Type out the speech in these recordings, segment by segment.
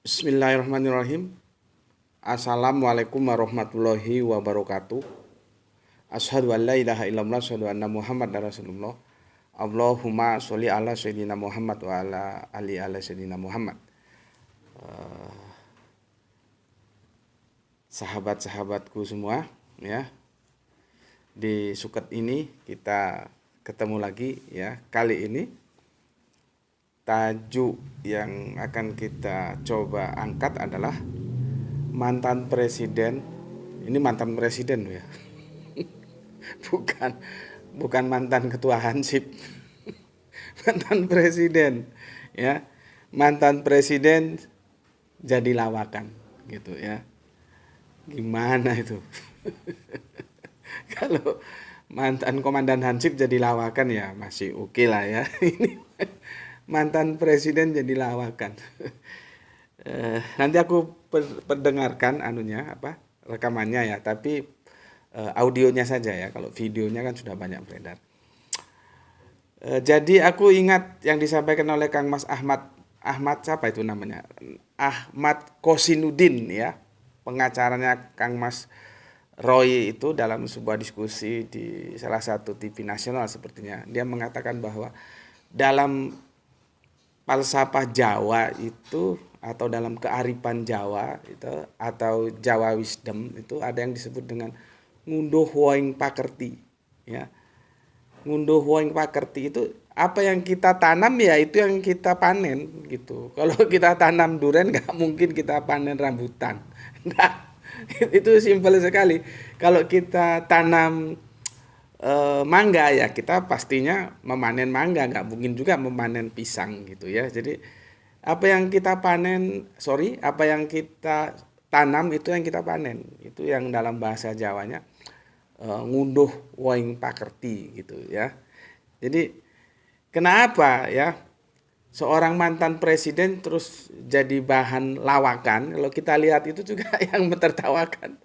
Bismillahirrahmanirrahim. Assalamualaikum warahmatullahi wabarakatuh. Asyhadu an la ilaha illallah, asyhadu anna Muhammadar Rasulullah. Allahumma sholli ala sayyidina Muhammad wa ala sayyidina Muhammad. Sahabat-sahabatku semua, ya. Di Suket ini kita ketemu lagi, ya. Kali ini tajuk yang akan kita coba angkat adalah mantan presiden. Ini mantan presiden ya. bukan mantan ketua Hansip. Mantan presiden, ya. Mantan presiden jadi lawakan gitu ya. Gimana itu? Kalau mantan komandan Hansip jadi lawakan ya masih oke lah ya. Ini mantan presiden jadi lawakan. Nanti aku perdengarkan rekamannya ya, tapi audionya saja ya. Kalau videonya kan sudah banyak beredar. Jadi aku ingat yang disampaikan oleh Kang Mas Ahmad siapa itu namanya? Ahmad Kosinudin ya, pengacaranya Kang Mas Roy itu dalam sebuah diskusi di salah satu TV nasional sepertinya. Dia mengatakan bahwa dalam falsafah Jawa itu atau dalam kearifan Jawa itu atau Jawa wisdom itu ada yang disebut dengan ngunduh woing pakerti ya. Ngunduh woing pakerti itu apa yang kita tanam ya itu yang kita panen gitu. Kalau kita tanam durian nggak mungkin kita panen rambutan. Nah, itu simpel sekali. Kalau kita tanam mangga ya kita pastinya memanen mangga, nggak mungkin juga memanen pisang gitu ya. Jadi apa yang kita tanam itu yang kita panen. Itu yang dalam bahasa Jawanya ngunduh woing pakerti gitu ya. Jadi kenapa ya seorang mantan presiden terus jadi bahan lawakan? Kalau kita lihat itu juga yang mentertawakan.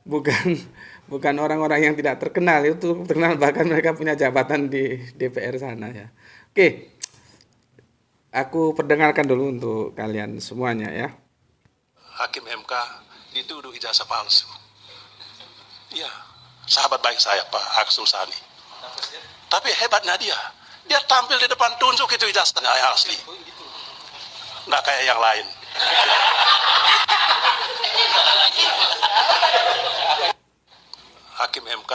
bukan bukan orang-orang yang tidak terkenal, itu terkenal, bahkan mereka punya jabatan di DPR sana ya. Oke, aku perdengarkan dulu untuk kalian semuanya ya. Hakim MK dituduh ijazah palsu. Iya, sahabat baik saya Pak Aksul Sani. Tapi hebatnya dia tampil di depan tunjuk itu ijazahnya asli. Nggak kayak yang lain. Hakim MK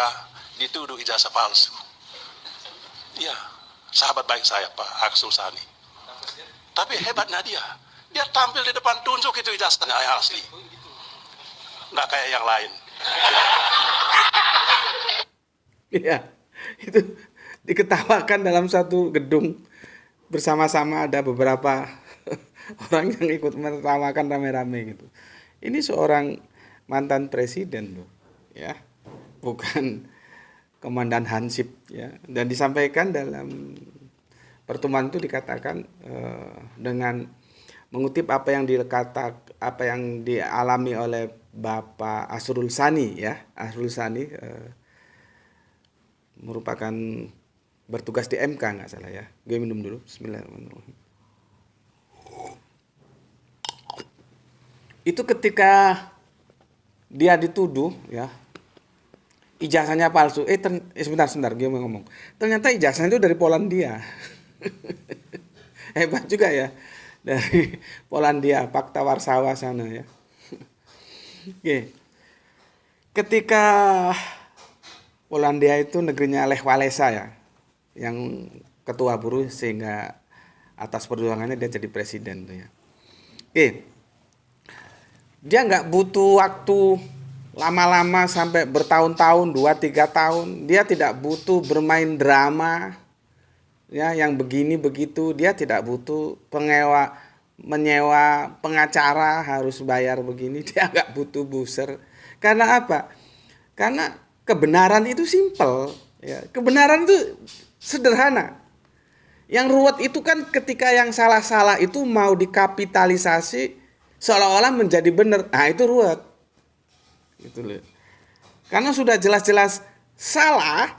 dituduh ijazah palsu. Iya, sahabat baik saya Pak Aksul Sani. Tapi hebatnya dia tampil di depan tunjuk itu ijazahnya asli. Nggak kayak yang lain. Iya, itu diketawakan dalam satu gedung bersama-sama, ada beberapa orang yang ikut menertawakan rame-rame gitu. Ini seorang mantan presiden loh, ya, bukan komandan Hansip ya. Dan disampaikan dalam pertemuan itu dikatakan dengan mengutip apa yang dialami oleh Bapak Asrul Sani ya. Asrul Sani merupakan bertugas di MK nggak salah ya. Gue minum dulu. Bismillahirrahmanirrahim. Itu ketika dia dituduh ya ijazahnya palsu. Sebentar gue mau ngomong. Ternyata ijazahnya itu dari Polandia. Hebat juga ya. Dari Polandia, Pakta Warsawa sana ya. Oke. Ketika Polandia itu negerinya Lech Walesa ya, yang ketua buruh, sehingga atas perjuangannya dia jadi presiden tuh ya. Oke. Dia nggak butuh waktu lama-lama sampai bertahun-tahun, 2-3 tahun. Dia tidak butuh bermain drama ya yang begini begitu. Dia tidak butuh menyewa pengacara harus bayar begini. Dia nggak butuh booster. Karena apa? Karena kebenaran itu simpel ya. Kebenaran itu sederhana. Yang ruwet itu kan ketika yang salah-salah itu mau dikapitalisasi seolah-olah menjadi benar. Nah, itu ruwet. Gitu loh. Karena sudah jelas-jelas salah,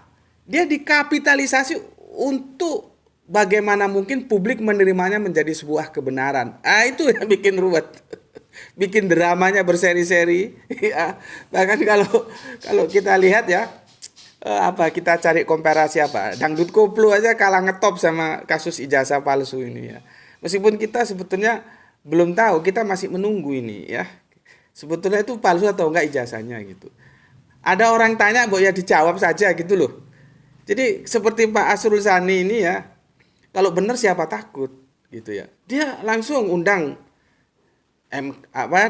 dia dikapitalisasi untuk bagaimana mungkin publik menerimanya menjadi sebuah kebenaran? Itu yang bikin ruwet. Bikin dramanya berseri-seri. Ya. Bahkan kalau kita lihat ya, kita cari komparasi apa? Dangdut koplo aja kalah ngetop sama kasus ijazah palsu ini ya. Meskipun kita sebetulnya belum tahu, kita masih menunggu ini ya. Sebetulnya itu palsu atau enggak ijazahnya gitu. Ada orang tanya, ya dijawab saja gitu loh. Jadi seperti Pak Asrul Sani ini ya, kalau benar siapa takut gitu ya. Dia langsung undang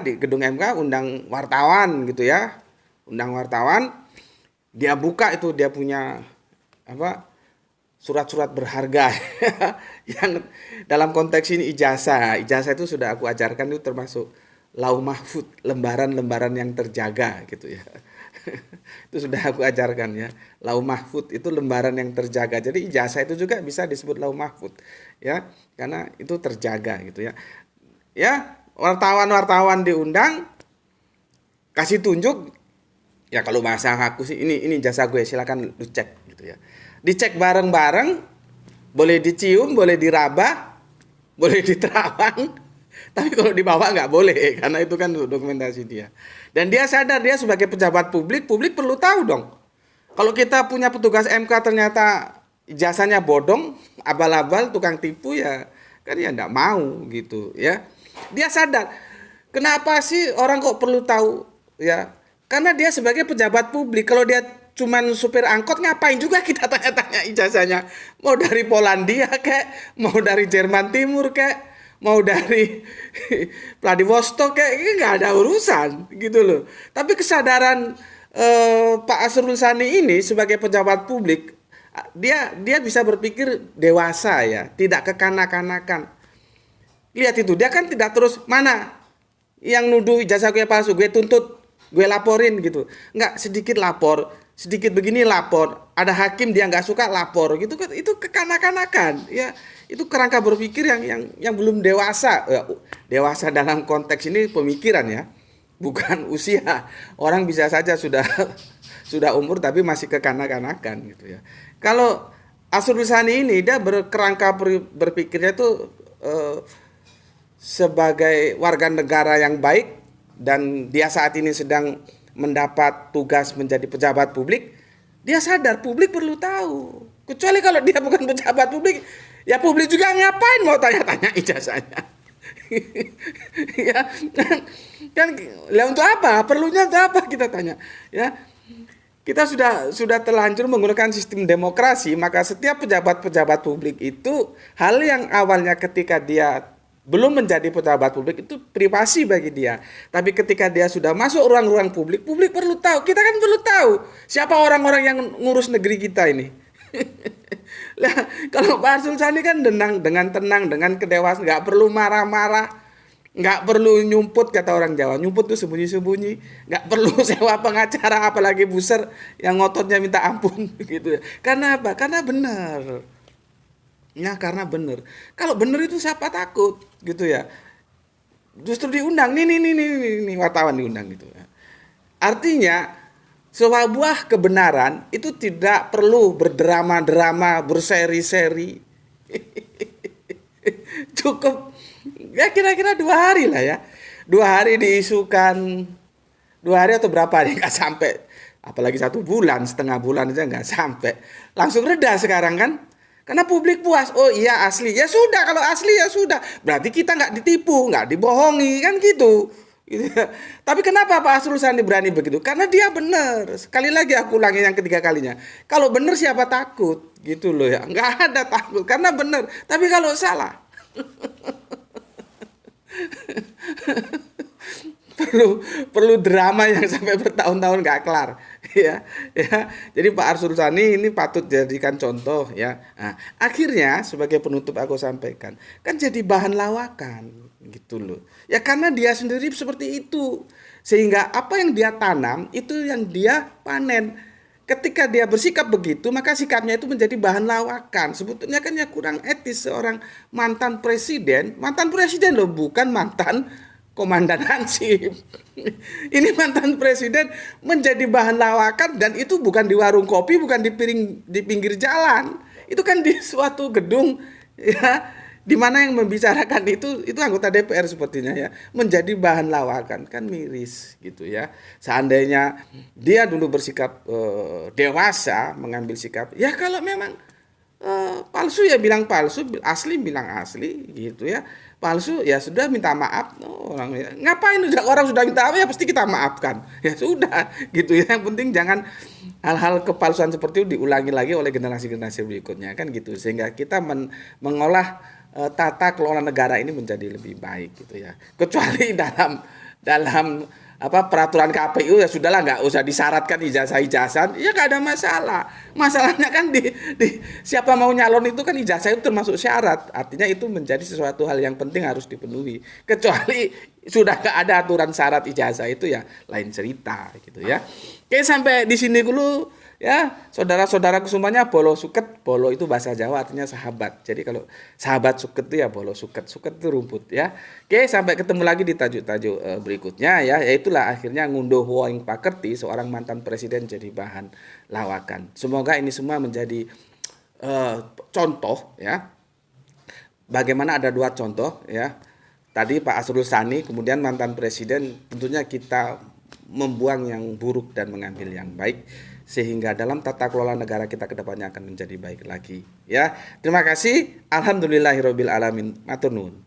di gedung MK, undang wartawan gitu ya. Undang wartawan, dia buka itu, dia punya surat-surat berharga yang dalam konteks ini ijazah itu sudah aku ajarkan, itu termasuk lauh mahfud, lembaran-lembaran yang terjaga gitu ya. Itu sudah aku ajarkan ya. Lauh mahfud itu lembaran yang terjaga. Jadi ijazah itu juga bisa disebut lauh mahfud ya, karena itu terjaga gitu ya. Ya, wartawan-wartawan diundang, kasih tunjuk. Ya kalau bahasa aku sih ini jasa gue, silakan lu cek gitu ya. Dicek bareng-bareng, boleh dicium, boleh diraba, boleh diterawang. Tapi kalau dibawa nggak boleh, karena itu kan dokumentasi dia. Dan dia sadar, dia sebagai pejabat publik perlu tahu dong. Kalau kita punya petugas MK ternyata ijazahnya bodong, abal-abal, tukang tipu ya, kan ya nggak mau gitu ya. Dia sadar, kenapa sih orang kok perlu tahu ya? Karena dia sebagai pejabat publik, kalau dia cuman supir angkot, ngapain juga kita tanya-tanya ijazahnya? Mau dari Polandia kek, mau dari Jerman Timur kek, mau dari Vladivostok kayak ini nggak ada urusan gitu loh. Tapi kesadaran Pak Asrul Sani ini sebagai pejabat publik, dia bisa berpikir dewasa ya, tidak kekanak-kanakan. Lihat itu, dia kan tidak terus mana yang nuduh ijazah gue palsu, gue tuntut, gue laporin gitu. Nggak, sedikit lapor, sedikit begini lapor, ada hakim dia nggak suka lapor gitu kan, itu kekanak-kanakan ya. Itu kerangka berpikir yang belum dewasa. Dewasa dalam konteks ini pemikiran ya, bukan usia. Orang bisa saja sudah umur tapi masih kekanak-kanakan gitu ya. Kalau Asrul Sani ini dia berkerangka berpikirnya tuh sebagai warga negara yang baik, dan dia saat ini sedang mendapat tugas menjadi pejabat publik. Dia sadar publik perlu tahu. Kecuali kalau dia bukan pejabat publik, ya publik juga ngapain mau tanya-tanya ijazahnya. Ya kan untuk apa? Perlunya untuk apa kita tanya? Ya. Kita sudah terlanjur menggunakan sistem demokrasi, maka setiap pejabat-pejabat publik itu hal yang awalnya ketika dia belum menjadi pejabat publik itu privasi bagi dia. Tapi ketika dia sudah masuk ruang-ruang publik, publik perlu tahu. Kita kan perlu tahu siapa orang-orang yang ngurus negeri kita ini. Nah, kalau Pak Asrul Sani kan dengan tenang, dengan kedewasaan, nggak perlu marah-marah, nggak perlu nyumput, kata orang Jawa. Nyumput tuh sembunyi-sembunyi, nggak perlu sewa pengacara, apalagi buser yang ngototnya minta ampun gitu ya. Karena apa? Karena benar. Ya karena benar. Kalau benar itu siapa takut gitu ya. Justru diundang nih wartawan diundang gitu ya. Artinya sebuah kebenaran itu tidak perlu berdrama-drama, berseri-seri. Cukup ya kira-kira 2 hari lah ya. 2 hari diisukan, 2 hari atau berapa hari nggak sampai. Apalagi 1 bulan, setengah bulan aja nggak sampai. Langsung reda sekarang kan. Karena publik puas, oh iya asli, ya sudah, kalau asli ya sudah. Berarti kita nggak ditipu, nggak dibohongi, kan gitu. Tapi kenapa Pak Asrul Sani berani begitu? Karena dia benar. Sekali lagi aku ulangi yang ketiga kalinya. Kalau benar siapa takut? Gitu loh ya. Nggak ada takut, karena benar. Tapi kalau salah, perlu drama yang sampai bertahun-tahun nggak kelar ya. Jadi Pak Asrul Sani ini patut dijadikan contoh ya. Nah, akhirnya sebagai penutup aku sampaikan, kan jadi bahan lawakan gitu loh ya, karena dia sendiri seperti itu, sehingga apa yang dia tanam itu yang dia panen. Ketika dia bersikap begitu, maka sikapnya itu menjadi bahan lawakan. Sebetulnya kan ya kurang etis seorang mantan presiden loh, bukan mantan komandan Hansip. Ini mantan presiden menjadi bahan lawakan, dan itu bukan di warung kopi, bukan di pinggir jalan. itu kan di suatu gedung ya, di mana yang membicarakan itu anggota DPR sepertinya ya, menjadi bahan lawakan, kan miris gitu ya. Seandainya dia dulu bersikap dewasa mengambil sikap, ya kalau memang palsu ya bilang palsu, asli bilang asli gitu ya. Palsu ya sudah minta maaf. Orang ngapain orang sudah minta maaf ya pasti kita maafkan. Ya sudah gitu ya. Yang penting jangan hal-hal kepalsuan seperti itu diulangi lagi oleh generasi-generasi berikutnya kan gitu. Sehingga kita mengolah tata kelola negara ini menjadi lebih baik gitu ya. Kecuali dalam peraturan KPU ya sudahlah, nggak usah disyaratkan ijazah ya nggak ada masalah. Masalahnya kan di siapa mau nyalon itu kan ijazah itu termasuk syarat, artinya itu menjadi sesuatu hal yang penting harus dipenuhi. Kecuali sudah nggak ada aturan syarat ijazah itu ya lain cerita gitu ya. Oke, sampai di sini dulu ya, saudara-saudaraku semuanya. Bolo suket, bolo itu bahasa Jawa artinya sahabat. Jadi kalau sahabat suket itu ya bolo suket, suket itu rumput ya. Oke, sampai ketemu lagi di tajuk-tajuk berikutnya ya. Yaitulah akhirnya ngunduh woing pakerti seorang mantan presiden jadi bahan lawakan. Semoga ini semua menjadi contoh ya. Bagaimana ada dua contoh ya. Tadi Pak Asrul Sani, kemudian mantan presiden, tentunya kita membuang yang buruk dan mengambil yang baik, sehingga dalam tata kelola negara kita kedepannya akan menjadi baik lagi ya. Terima kasih. Alhamdulillahirabbil alamin. Matur nuwun.